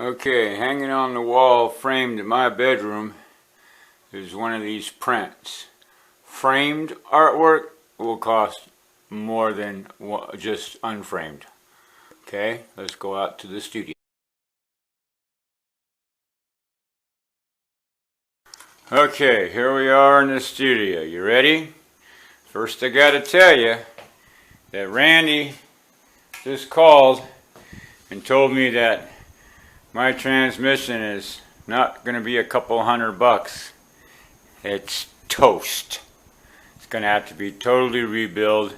Okay, hanging on the wall, framed in my bedroom, is one of these prints. Framed artwork will cost more than just unframed. Okay, let's go out to the studio. Okay, here we are in the studio. You ready? First I gotta tell you that Randy just called and told me that my transmission is not going to be a couple $100. It's toast. It's going to have to be totally rebuilt,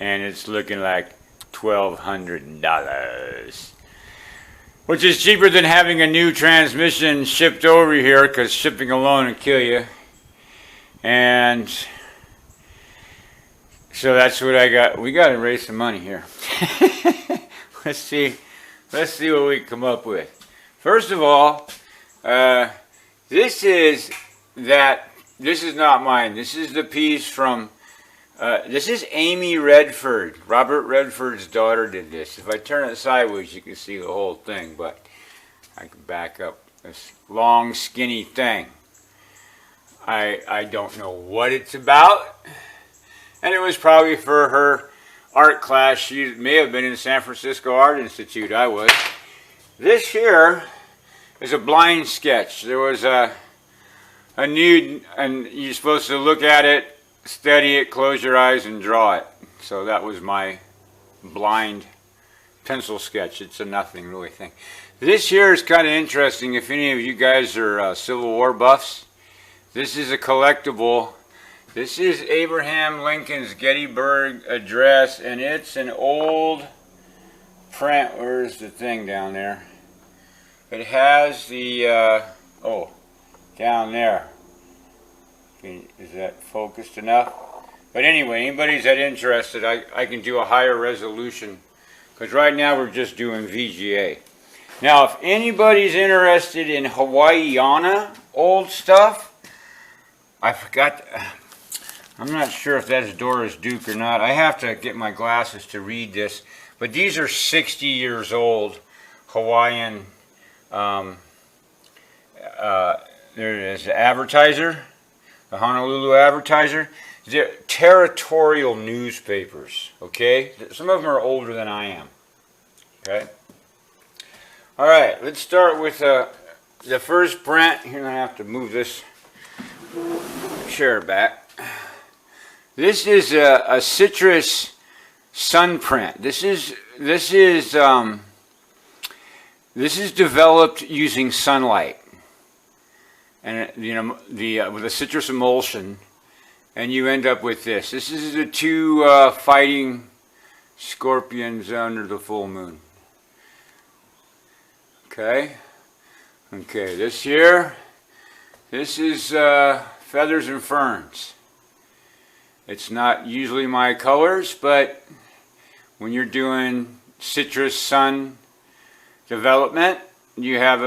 and it's looking like $1,200, which is cheaper than having a new transmission shipped over here, because shipping alone will kill you. And so that's what I got. We got to raise some money here. Let's see what we can come up with. First of all, this is not mine. This is the piece from, this is Amy Redford. Robert Redford's daughter did this. If I turn it sideways, you can see the whole thing, but I can back up this long, skinny thing. I don't know what it's about, and it was probably for her art class. She may have been in the San Francisco Art Institute. I was. This here is a blind sketch. There was a nude, and you're supposed to look at it, study it, close your eyes, and draw it. So that was my blind pencil sketch. It's a nothing really thing. This here is kind of interesting if any of you guys are Civil War buffs. This is a collectible. This is Abraham Lincoln's Gettysburg Address, and it's an old print. Where's the thing down there? It has the, down there. Is that focused enough? But anyway, anybody's that interested, I can do a higher resolution, because right now we're just doing VGA. Now, if anybody's interested in Hawaiiana old stuff, I forgot. I'm not sure if that's Doris Duke or not. I have to get my glasses to read this. But these are 60 years old Hawaiian. There it is, the Advertiser, the Honolulu Advertiser. They're territorial newspapers, okay? Some of them are older than I am, okay? All right, let's start with the first print. Here, I have to move this chair back. This is a citrus sun print. This is developed using sunlight, and with a citrus emulsion, and you end up with this. This is the two fighting scorpions under the full moon. Okay. This here. This is feathers and ferns. It's not usually my colors, but when you're doing citrus sun development, you have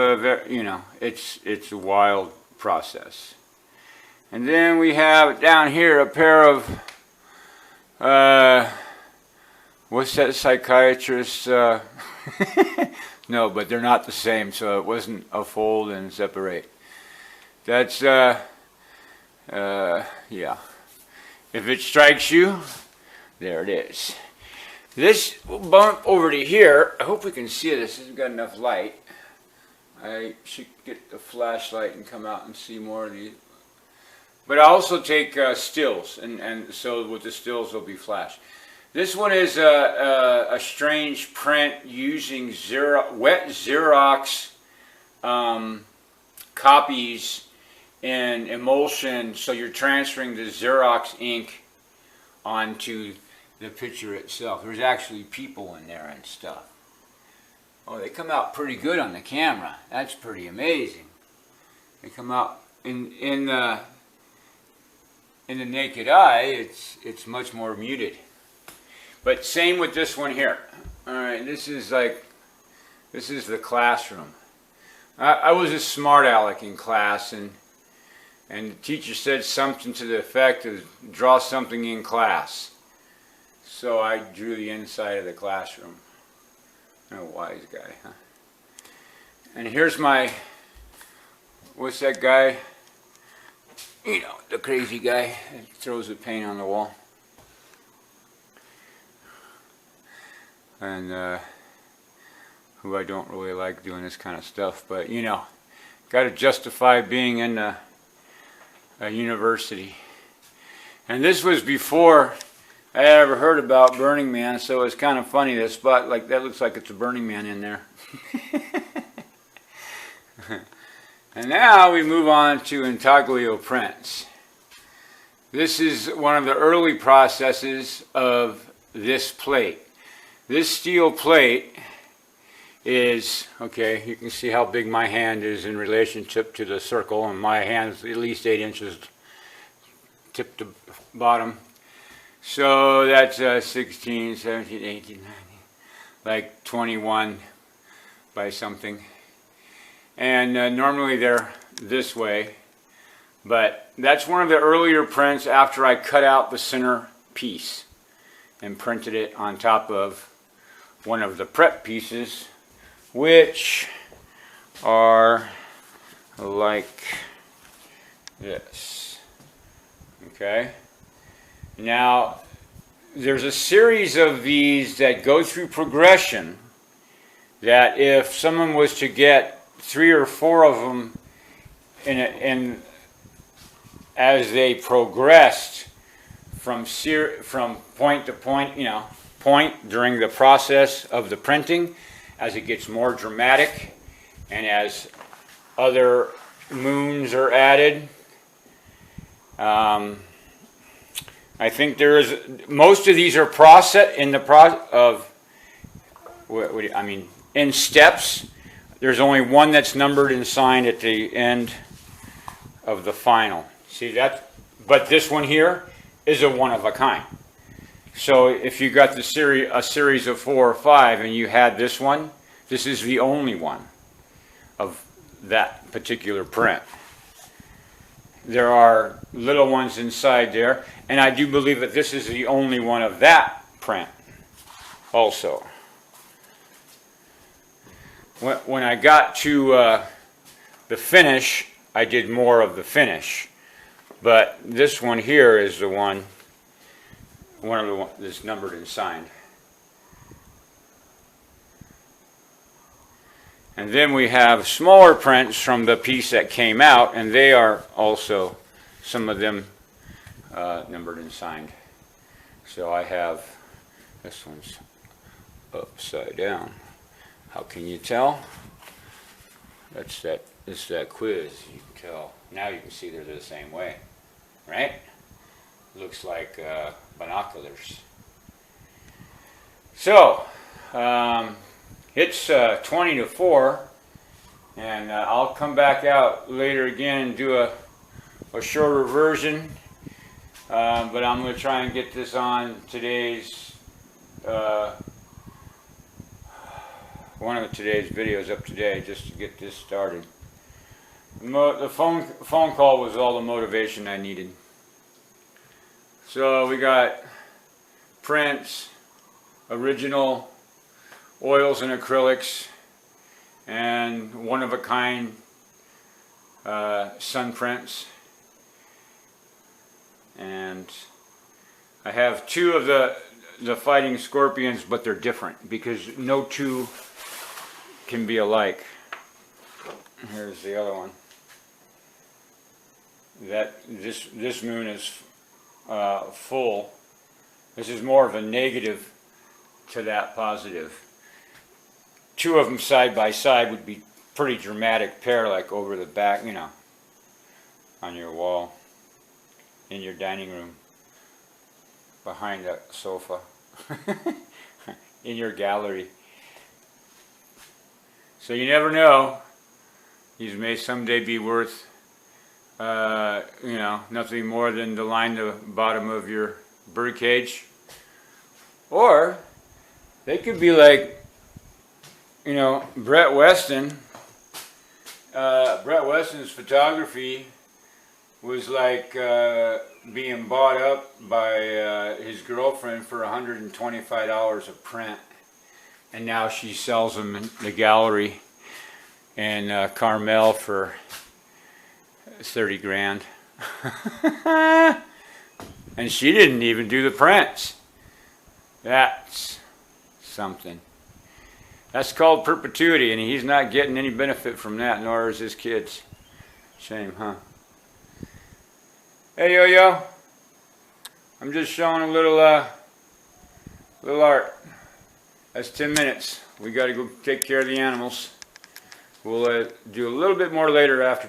it's a wild process. And then we have down here a pair of, what's that psychiatrist? No, but they're not the same, so it wasn't a fold and separate. That's, yeah. If it strikes you, there it is. This will bump over to here. I hope we can see this. This has got enough light. I should get the flashlight and come out and see more of these. But I also take stills, and so with the stills will be flash. This one is a strange print using wet Xerox copies in emulsion, so you're transferring the Xerox ink onto the picture itself. There's actually people in there and stuff. Oh, they come out pretty good on the camera. That's pretty amazing. They come out in the naked eye. It's much more muted. But same with this one here. All right, this is the classroom. I was a smart aleck in class, and the teacher said something to the effect of draw something in class. So I drew the inside of the classroom. A wise guy, huh? And here's my, what's that guy? You know, the crazy guy that throws the paint on the wall. And who I don't really like doing this kind of stuff, but you know, got to justify being in a university. And this was before I ever heard about Burning Man, so it's kind of funny. This spot, like that, looks like it's a Burning Man in there. And now we move on to intaglio prints. This is one of the early processes of this plate. This steel plate is, okay, you can see how big my hand is in relationship to the circle, and my hand's at least 8 inches tip to bottom. So that's 16, 17, 18, 19, like 21 by something. And normally they're this way, but that's one of the earlier prints after I cut out the center piece and printed it on top of one of the prep pieces, which are like this. Okay, now there's a series of these that go through progression that if someone was to get 3 or 4 of them in as they progressed from point to point, you know, point during the process of the printing, as it gets more dramatic and as other moons are added. I think there is, most of these are process in the process of, in steps. There's only one that's numbered and signed at the end of the final. See that? But this one here is a one of a kind. So if you got the a series of 4 or 5 and you had this one, this is the only one of that particular print. There are little ones inside there, and I do believe that this is the only one of that print also. When I got to the finish, I did more of the finish. But this one here is the one of the ones that's numbered and signed. And then we have smaller prints from the piece that came out, and they are also, some of them, numbered and signed. So I have, this one's upside down. How can you tell? It's that quiz, you can tell. Now you can see they're the same way, right? Looks like binoculars. So, it's 20 to 4, and I'll come back out later again and do a shorter version, but I'm going to try and get this on today's one of today's videos up today, just to get this started. The phone call was all the motivation I needed. So we got prints, original oils and acrylics, and one of a kind sun prints. And I have 2 of the fighting scorpions, but they're different because no 2 can be alike. Here's the other one. This moon is full. This is more of a negative to that positive. 2 of them side by side would be pretty dramatic pair, like over the back, you know, on your wall, in your dining room, behind a sofa, in your gallery. So you never know. These may someday be worth, you know, nothing more than to line the bottom of your birdcage. Or they could be like, you know, Brett Weston. Brett Weston's photography was like being bought up by his girlfriend for $125 a print, and now she sells them in the gallery and Carmel for 30 grand. And she didn't even do the prints. That's something. That's called perpetuity, and he's not getting any benefit from that, nor is his kids. Shame, huh? Hey, Yo-Yo. I'm just showing a little art. That's 10 minutes. We got to go take care of the animals. We'll do a little bit more later after.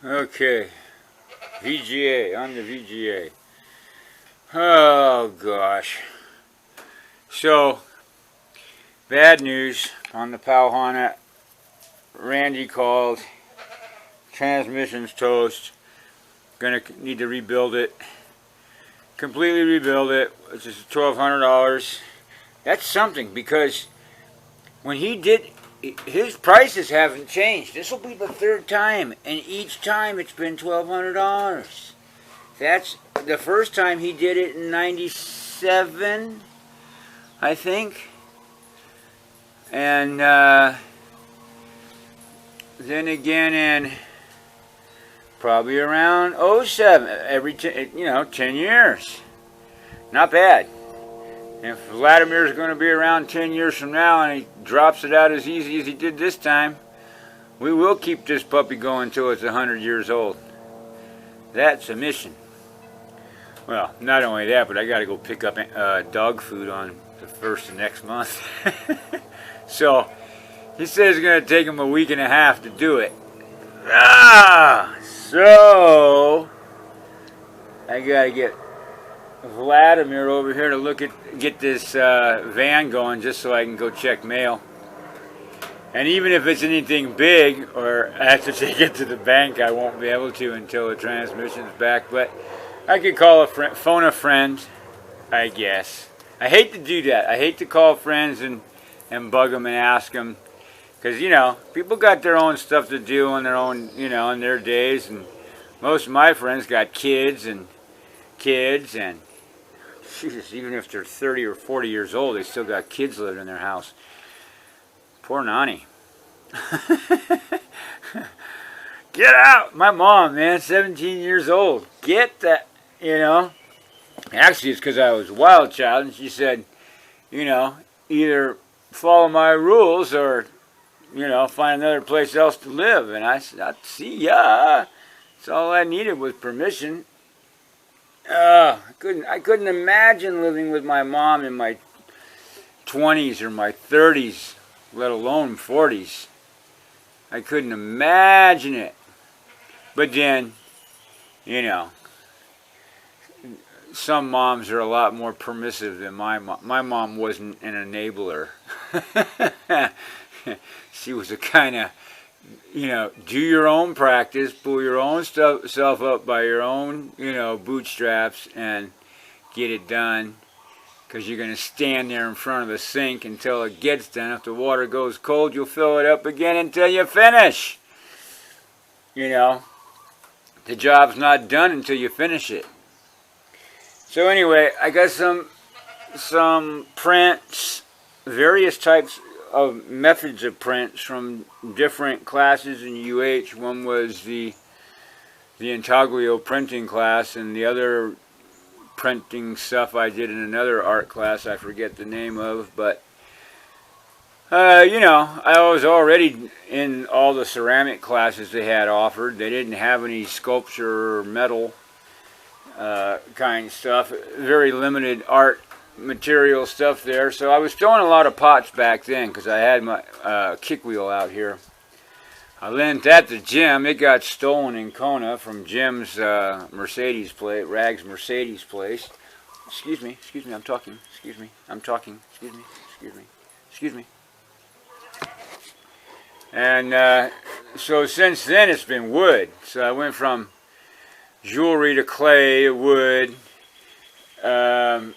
Okay, VGA, on the VGA. Oh gosh. So, Bad news on the Punapeter. Randy called. Transmission's toast. Gonna need to rebuild it. Completely rebuild it, which is $1,200. That's something, because when he did, his prices haven't changed. This will be the third time, and each time it's been $1,200. That's the first time he did it in '97, I think. And then again in probably around '07, every 10 years. Not bad. If Vladimir's going to be around 10 years from now and he drops it out as easy as he did this time, we will keep this puppy going until it's 100 years old. That's a mission. Well, not only that, but I got to go pick up dog food on the 1st of next month. So, he says it's going to take him a week and a half to do it. So I got to get Vladimir over here to get this van going, just so I can go check mail. And even if it's anything big, or I have to take it to the bank, I won't be able to until the transmission's back. But I could call a friend, phone a friend, I guess. I hate to do that. I hate to call friends and bug them and ask them. Because, people got their own stuff to do on their own, in their days. And most of my friends got kids. And Jesus, even if they're 30 or 40 years old, they still got kids living in their house. Poor Nani. Get out! My mom, man, 17 years old. Get that, Actually, it's because I was a wild child, and she said, either follow my rules or, find another place else to live. And I said, I'd see ya. That's all I needed was permission. I couldn't imagine living with my mom in my 20s or my 30s, let alone 40s. I couldn't imagine it. But then, some moms are a lot more permissive than my mom. My mom wasn't an enabler. She was a kind of, do your own practice, pull your own self up by your own, bootstraps, and get it done. Because you're going to stand there in front of the sink until it gets done. If the water goes cold, you'll fill it up again until you finish. The job's not done until you finish it. So anyway, I got some prints, various types of methods of prints from different classes in UH. One was the intaglio printing class, and the other printing stuff I did in another art class I forget the name of. But I was already in all the ceramic classes they had offered. They didn't have any sculpture or metal kind of stuff. Very limited art material stuff there. So I was throwing a lot of pots back then because I had my kick wheel out here. I lent that to Jim. It got stolen in Kona from Jim's Mercedes place, Rag's Mercedes place. Excuse me, I'm talking. Excuse me, excuse me. And so since then it's been wood. So I went from jewelry to clay, wood, and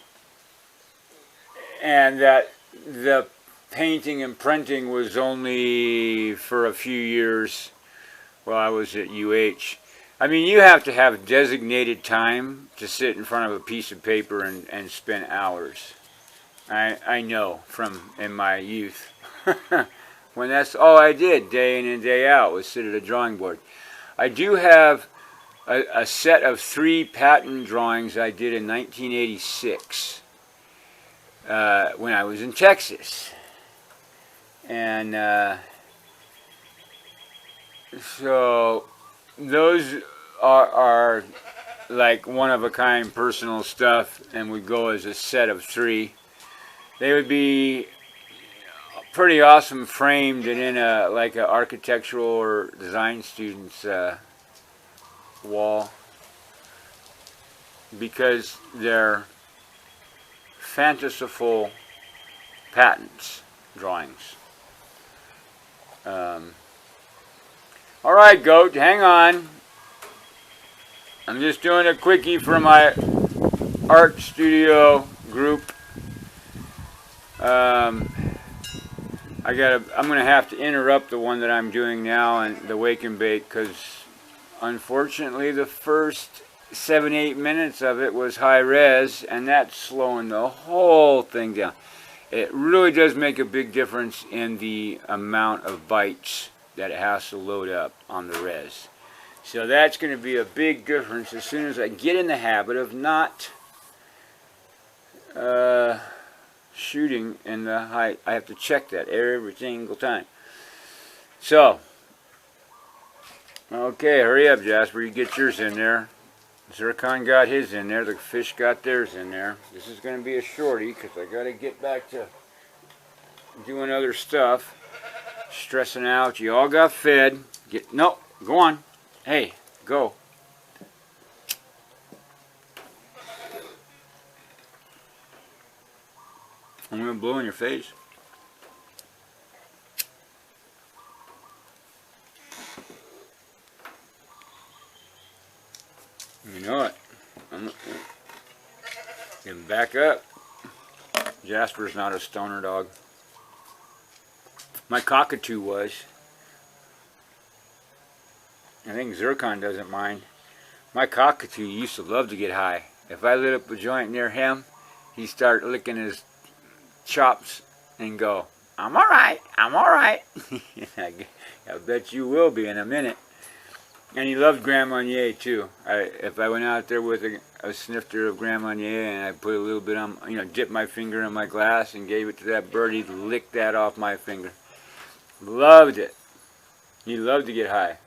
that the painting and printing was only for a few years while I was at UH. I mean, you have to have designated time to sit in front of a piece of paper and spend hours. I know from in my youth. When that's all I did day in and day out was sit at a drawing board. I do have a set of 3 patent drawings I did in 1986 when I was in Texas. And so those are like one-of-a-kind personal stuff and would go as a set of 3. They would be pretty awesome framed and in a like an architectural or design student's wall, because they're fanciful patents. drawings. All right, goat, hang on. I'm just doing a quickie for my art studio group. I'm gonna have to interrupt the one that I'm doing now and the wake and bake, because unfortunately the first 7-8 minutes of it was high res, and that's slowing the whole thing down. It really does make a big difference in the amount of bytes that it has to load up on the res. So that's going to be a big difference as soon as I get in the habit of not shooting in the high. I have to check that every single time. So, okay, hurry up, Jasper. You get yours in there. Zircon got his in there. The fish got theirs in there. This is going to be a shorty because I got to get back to doing other stuff. Stressing out. You all got fed. No, go on. Hey, go. I'm going to blow in your face. You know it. I'm going to back up. Jasper's not a stoner dog. My cockatoo was. I think Zircon doesn't mind. My cockatoo used to love to get high. If I lit up a joint near him, he'd start licking his chops and go, "I'm alright, I'm alright." I bet you will be in a minute. And he loved Grand Marnier too. If I went out there with a snifter of Grand Marnier and I put a little bit on, dipped my finger in my glass and gave it to that bird, he'd lick that off my finger. Loved it. He loved to get high.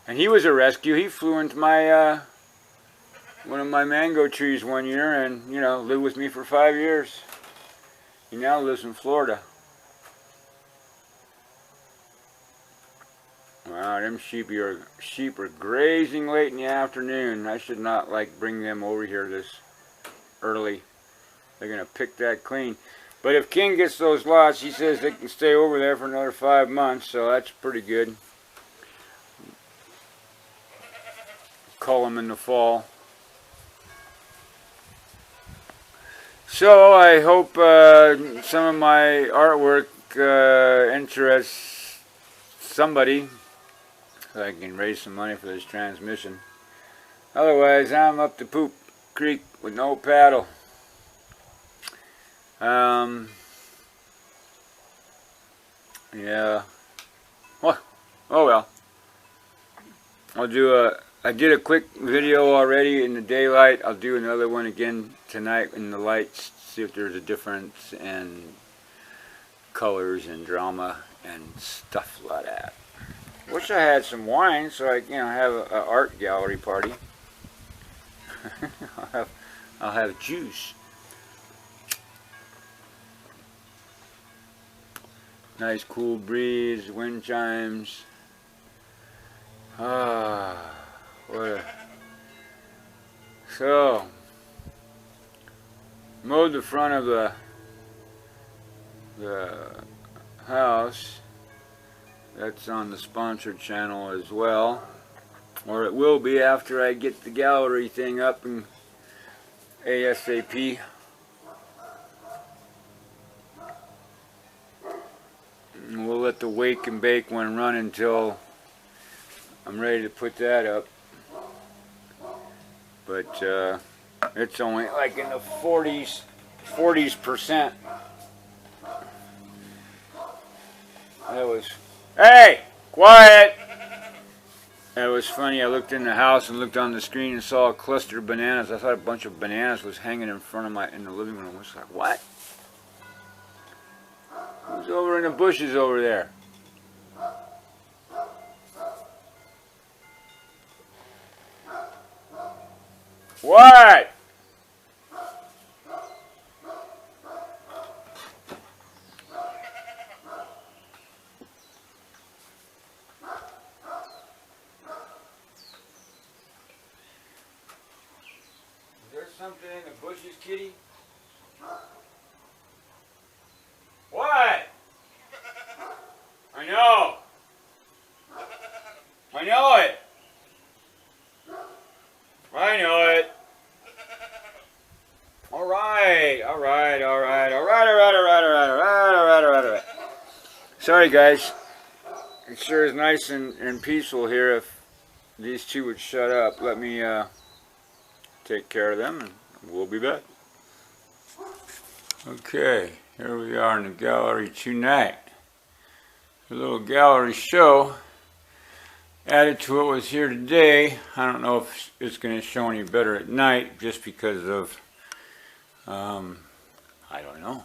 And he was a rescue. He flew into my one of my mango trees one year and, lived with me for 5 years. He now lives in Florida. Wow, them sheep are grazing late in the afternoon. I should not bring them over here this early. They're gonna pick that clean. But if King gets those lots, he says they can stay over there for another 5 months, so that's pretty good. Cull them in the fall. So I hope some of my artwork interests somebody, so I can raise some money for this transmission. Otherwise, I'm up to Poop Creek with no paddle. Yeah. Oh well. I did a quick video already in the daylight. I'll do another one again tonight in the lights, see if there's a difference in colors and drama and stuff like that. Wish I had some wine so I have an art gallery party. I'll have juice. Nice cool breeze, wind chimes. So, mowed the front of the house. That's on the sponsored channel as well, or it will be after I get the gallery thing up and ASAP. And we'll let the wake and bake one run until I'm ready to put that up. But it's only in the 40%. That was, hey, quiet! That was funny. I looked in the house and looked on the screen and saw a cluster of bananas. I thought a bunch of bananas was hanging in front of in the living room. I was like, what? Who's over in the bushes over there? What? Is there something in the bushes, kitty? What? Alright. Sorry guys, it sure is nice and peaceful here. If these two would shut up, let me take care of them and we'll be back. Okay, here we are in the gallery tonight. A little gallery show added to what was here today. I don't know if it's going to show any better at night just because of, I don't know.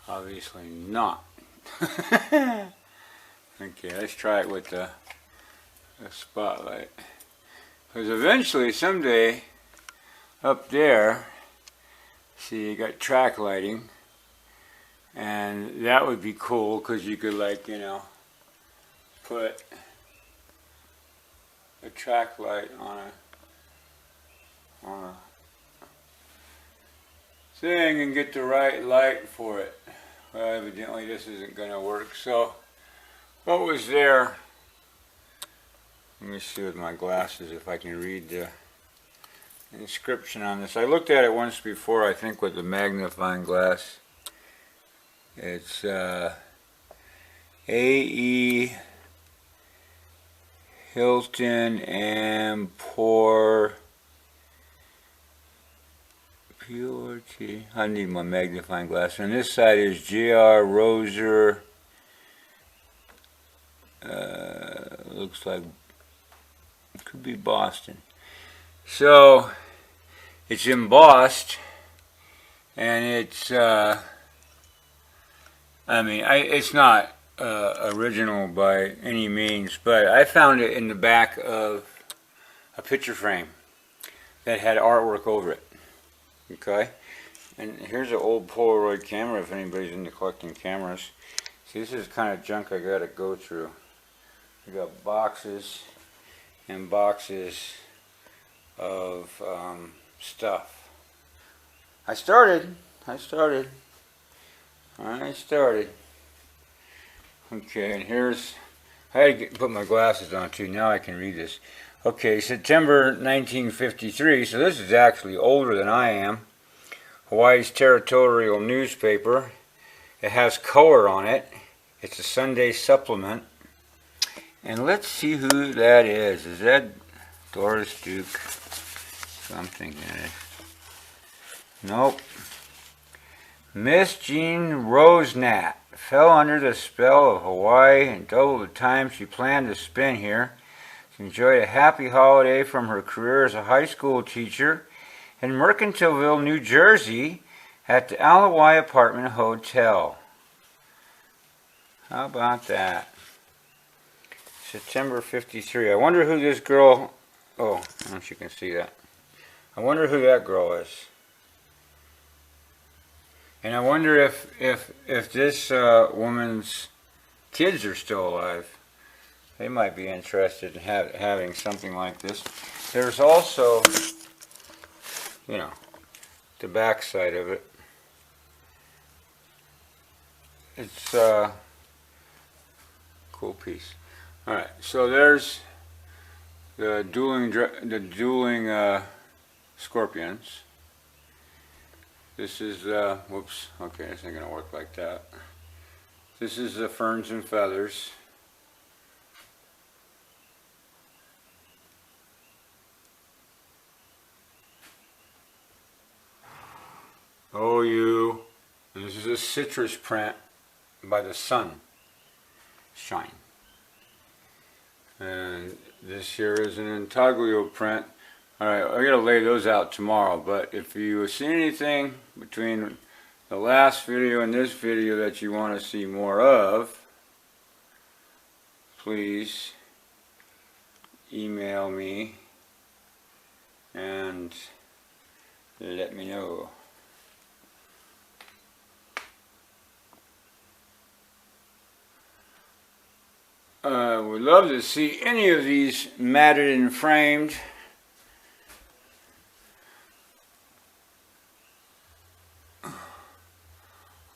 Obviously not. Okay, let's try it with the spotlight. Because eventually, someday, up there, see, you got track lighting. And that would be cool because you could, like, you know, put a track light on a thing and get the right light for it. Well, evidently this isn't going to work. So, what was there? Let me see with my glasses if I can read the inscription on this. I looked at it once before, I think, with the magnifying glass. It's A.E. Hilton and P.O.R.T. I need my magnifying glass. And this side is J.R. Roser. Looks like it could be Boston. So it's embossed, and it's it's not original by any means, but I found it in the back of a picture frame that had artwork over it. Okay, and here's an old Polaroid camera if anybody's into collecting cameras. See, this is kind of junk I gotta go through. I got boxes and boxes of stuff. I started. Okay, and here's, I had to put my glasses on too, now I can read this. Okay, September 1953, so this is actually older than I am. Hawaii's territorial newspaper. It has color on it. It's a Sunday supplement. And let's see who that is. Is that Doris Duke? Something in it. Nope. Miss Jean Rosenat fell under the spell of Hawaii and doubled the time she planned to spend here. She enjoyed a happy holiday from her career as a high school teacher in Mercantileville, New Jersey at the Alawai Apartment Hotel. How about that? September 53. I wonder who this girl... Oh, I don't know if you can see that. I wonder who that girl is. And I wonder if this woman's kids are still alive. They might be interested in having something like this. There's also, you know, the back side of it. It's a cool piece. All right, so there's the dueling scorpions. This is, whoops, okay, this ain't gonna work like that. This is the ferns and feathers. Oh, you. And this is a citrus print by the sun shine. And this here is an intaglio print. Alright, I gotta lay those out tomorrow, but if you see anything between the last video and this video that you want to see more of, please email me and let me know. Would love to see any of these matted and framed.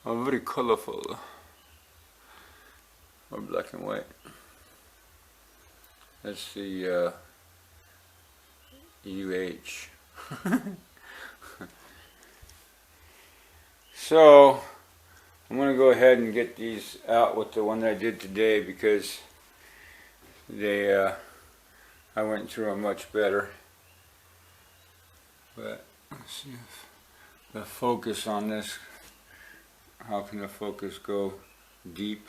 Oh, very colorful. Or black and white. That's the UH. So I'm going to go ahead and get these out with the one that I did today, because they I went through them much better. But let's see if the focus on this, how can the focus go deep?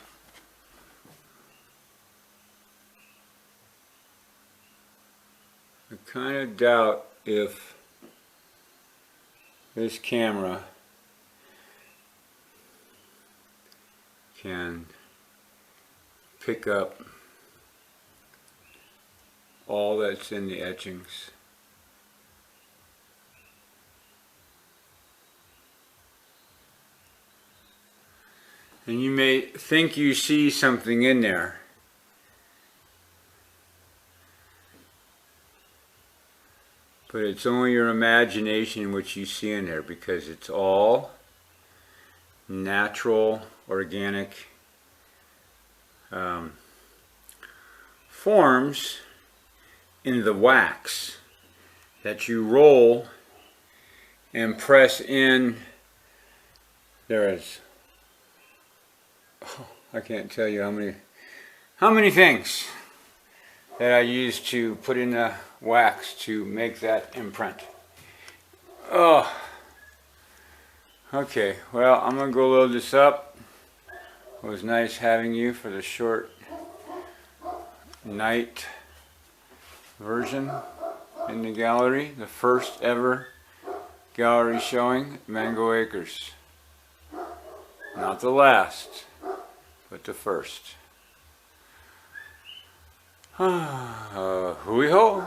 I kind of doubt if this camera can pick up all that's in the etchings. And you may think you see something in there, but it's only your imagination which you see in there, because it's all natural, organic forms in the wax that you roll and press in. There is, oh, I can't tell you how many things that I use to put in the wax to make that imprint. Oh, okay, well, I'm gonna go load this up. It was nice having you for the short night version in the gallery, the first ever gallery showing at Mango Acres. Not the last, but the first. Hui ho!